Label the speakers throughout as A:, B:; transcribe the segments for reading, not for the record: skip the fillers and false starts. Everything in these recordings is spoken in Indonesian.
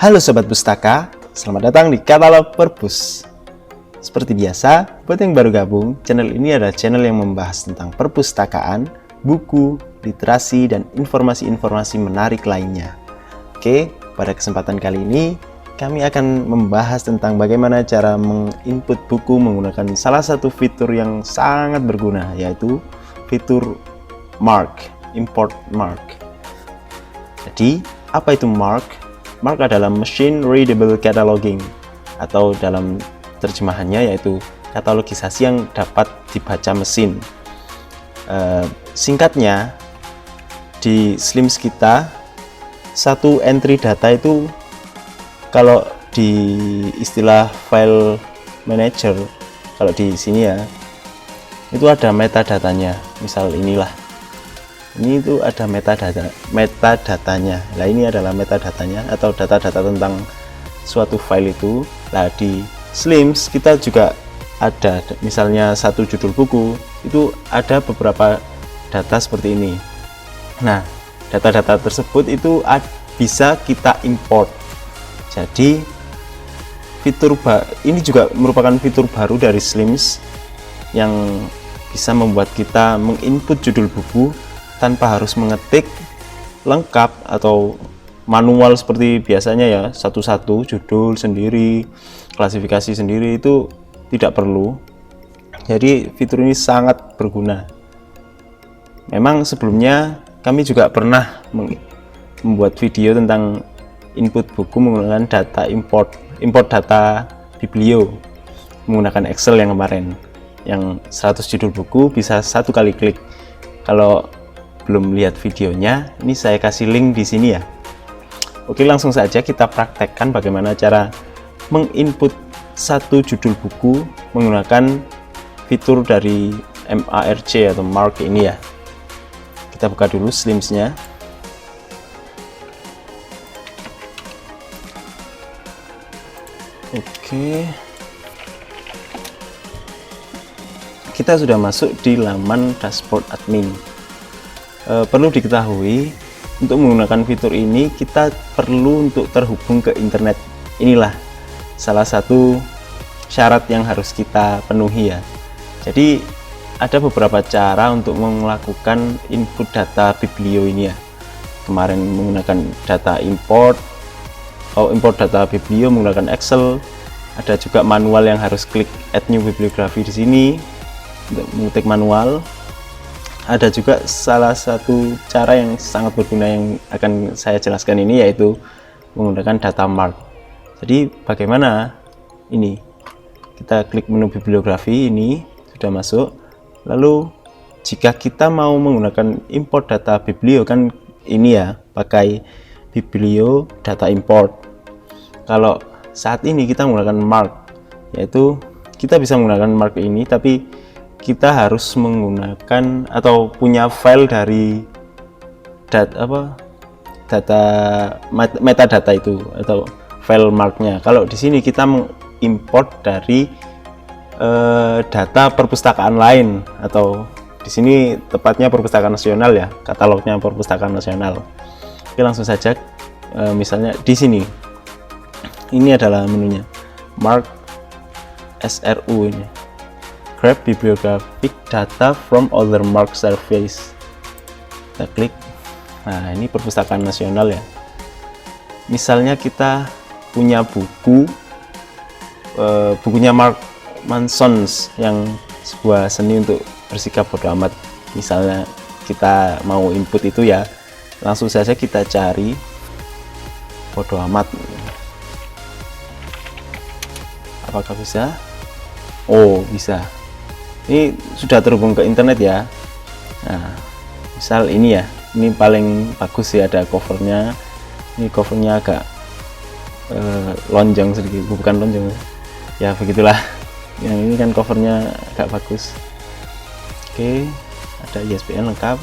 A: Halo Sobat Pustaka, selamat datang di Katalog Perpus. Seperti biasa, buat yang baru gabung, channel ini adalah channel yang membahas tentang perpustakaan, buku, literasi, dan informasi-informasi menarik lainnya. Oke, pada kesempatan kali ini, kami akan membahas tentang bagaimana cara menginput buku menggunakan salah satu fitur yang sangat berguna, yaitu fitur MARC, Import MARC. Jadi, apa itu MARC? MARC adalah Machine Readable Cataloging, atau dalam terjemahannya yaitu katalogisasi yang dapat dibaca mesin. Singkatnya, di Slims kita, satu entry data itu kalau di istilah file manager, kalau di sini ya, itu ada metadatanya. Misal inilah. Ini itu ada metadatanya. Nah, ini adalah metadatanya atau data-data tentang suatu file itu. Nah, di Slims kita juga ada, misalnya satu judul buku itu ada beberapa data seperti ini. Nah, data-data tersebut itu bisa kita import. Jadi fitur ini juga merupakan fitur baru dari Slims yang bisa membuat kita menginput judul buku tanpa harus mengetik lengkap atau manual seperti biasanya ya, satu-satu judul sendiri, klasifikasi sendiri, itu tidak perlu. Jadi fitur ini sangat berguna. Memang sebelumnya kami juga pernah membuat video tentang input buku menggunakan data import data biblio menggunakan Excel yang kemarin, yang 100 judul buku bisa satu kali klik. Kalau belum lihat videonya, ini saya kasih link di sini ya. Oke, langsung saja kita praktekkan bagaimana cara menginput satu judul buku menggunakan fitur dari MARC atau MARC ini ya. Kita buka dulu Slims-nya. Oke, kita sudah masuk di laman dashboard admin. Perlu diketahui, untuk menggunakan fitur ini kita perlu untuk terhubung ke internet. Inilah salah satu syarat yang harus kita penuhi ya. Jadi ada beberapa cara untuk melakukan input data biblio ini ya. Kemarin menggunakan data import data biblio menggunakan Excel. Ada juga manual yang harus klik add new bibliography di sini untuk mengetik manual. Ada juga salah satu cara yang sangat berguna yang akan saya jelaskan ini, yaitu menggunakan data MARC. Jadi bagaimana ini? Kita klik menu bibliografi, ini sudah masuk. Lalu jika kita mau menggunakan import data biblio, kan ini ya, pakai biblio data import. Kalau saat ini kita menggunakan MARC, yaitu kita bisa menggunakan MARC ini, tapi kita harus menggunakan atau punya file dari metadata itu atau file MARC-nya. Kalau di sini kita mengimport dari data perpustakaan lain, atau di sini tepatnya Perpustakaan Nasional ya, katalognya Perpustakaan Nasional. Oke, langsung saja. Misalnya di sini, ini adalah menunya MARC SRU ini. Grab bibliographic data from other MARC surveys. Kita klik. Nah, ini Perpustakaan Nasional ya. Misalnya kita punya bukunya Mark Manson yang sebuah seni untuk bersikap bodo amat. Misalnya kita mau input itu ya, langsung saja kita cari bodo amat. Apakah bisa? Oh, bisa. Ini sudah terhubung ke internet ya. Nah, misal ini ya, ini paling bagus ya, ada covernya. Ini covernya agak lonjong sedikit, bukan lonjong ya, begitulah. Yang ini kan covernya agak bagus. Oke, ada ISBN lengkap,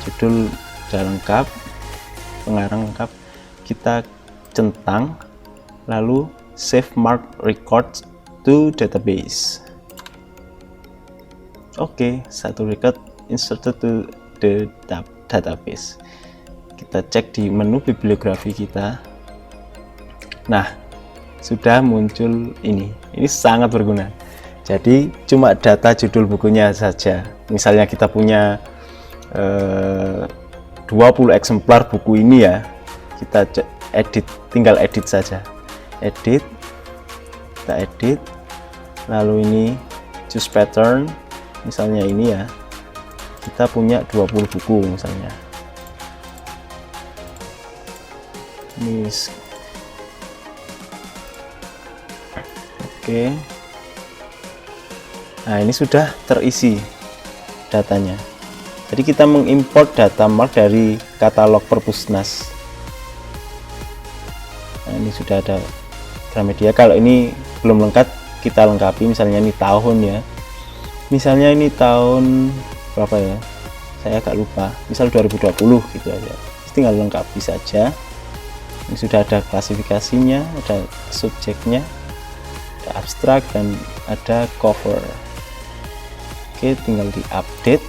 A: judul sudah lengkap, pengarang lengkap. Kita centang, lalu save MARC records to database. Oke, satu record inserted to the database. Kita cek di menu bibliografi kita. Nah, sudah muncul ini sangat berguna. Jadi cuma data judul bukunya saja, misalnya kita punya 20 eksemplar buku ini ya, kita tinggal edit saja, kita edit, lalu ini choose pattern, misalnya ini ya, kita punya 20 buku misalnya ini. Oke. Nah, ini sudah terisi datanya. Jadi kita mengimport data mark dari katalog Perpusnas. Nah, ini sudah ada Gramedia. Kalau ini belum lengkap, kita lengkapi. Misalnya ini tahun ya. Misalnya ini tahun berapa ya? Saya agak lupa. Misal 2020 gitu aja. Tinggal lengkapi saja. Ini sudah ada klasifikasinya, ada subjeknya, ada abstrak, dan ada cover. Oke, tinggal diupdate.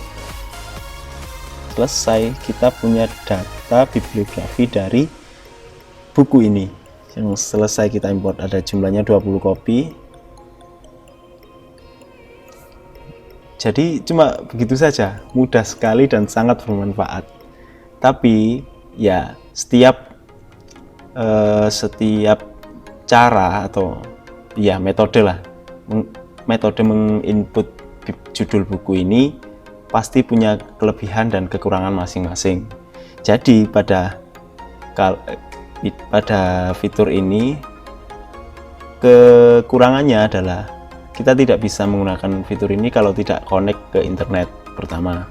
A: Selesai, kita punya data bibliografi dari buku ini yang selesai kita import. Ada jumlahnya 20 kopi. Jadi cuma begitu saja, mudah sekali dan sangat bermanfaat. Tapi ya setiap cara atau ya metode menginput judul buku ini pasti punya kelebihan dan kekurangan masing-masing. Jadi pada fitur ini kekurangannya adalah kita tidak bisa menggunakan fitur ini kalau tidak connect ke internet pertama.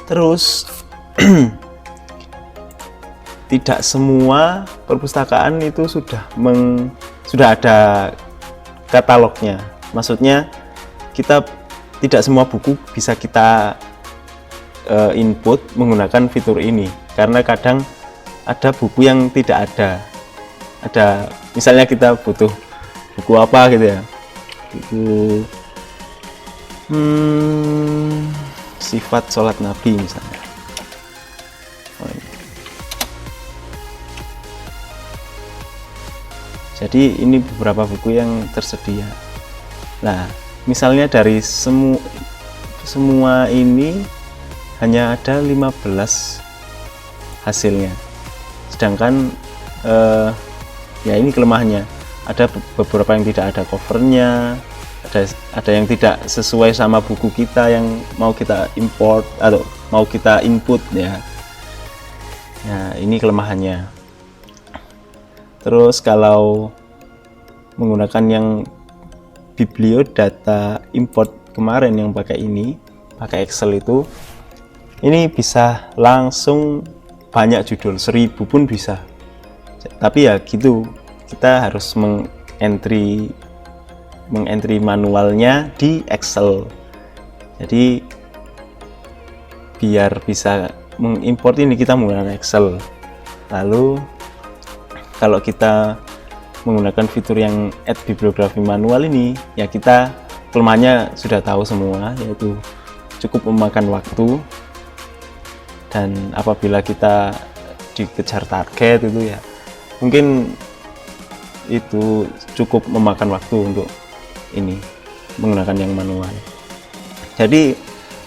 A: Terus tidak semua perpustakaan itu sudah ada katalognya. Maksudnya kita tidak semua buku bisa kita input menggunakan fitur ini, karena kadang ada buku yang tidak ada. Misalnya kita butuh buku apa gitu ya, buku sifat sholat Nabi misalnya. Jadi ini beberapa buku yang tersedia. Nah, misalnya dari semua ini hanya ada 15 hasilnya. Sedangkan ya ini kelemahannya. Ada beberapa yang tidak ada covernya, ada yang tidak sesuai sama buku kita yang mau kita import atau mau kita input ya. Nah, ini kelemahannya. Terus kalau menggunakan yang bibliodata import kemarin yang pakai Excel itu, ini bisa langsung banyak judul, 1000 pun bisa. Tapi ya gitu, kita harus mengentry manualnya di Excel. Jadi biar bisa mengimport ini kita menggunakan Excel. Lalu kalau kita menggunakan fitur yang add bibliografi manual ini, ya kita kelemahannya sudah tahu semua, yaitu cukup memakan waktu, dan apabila kita dikejar target itu ya mungkin itu cukup memakan waktu untuk ini menggunakan yang manual. Jadi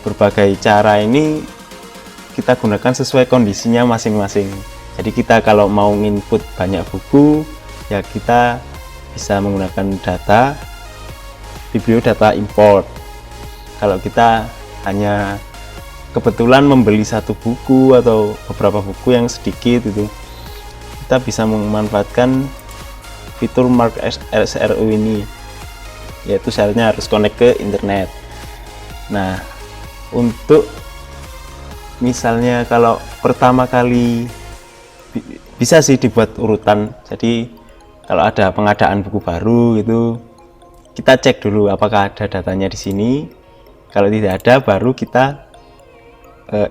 A: berbagai cara ini kita gunakan sesuai kondisinya masing-masing. Jadi kita kalau mau input banyak buku, ya kita bisa menggunakan bibliodata import. Kalau kita hanya kebetulan membeli satu buku atau beberapa buku yang sedikit itu, kita bisa memanfaatkan fitur Mark SRU ini, yaitu syaratnya harus connect ke internet. Nah, untuk misalnya kalau pertama kali bisa sih dibuat urutan. Jadi kalau ada pengadaan buku baru gitu, kita cek dulu apakah ada datanya di sini. Kalau tidak ada, baru kita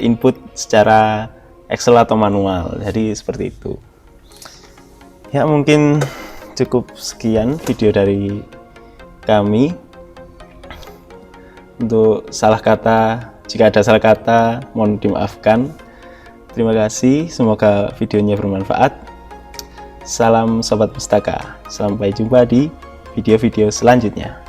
A: input secara Excel atau manual. Jadi seperti itu. Ya, mungkin cukup sekian video dari kami. Untuk salah kata, jika ada salah kata, mohon dimaafkan. Terima kasih, semoga videonya bermanfaat. Salam Sobat Pustaka. Sampai jumpa di video-video selanjutnya.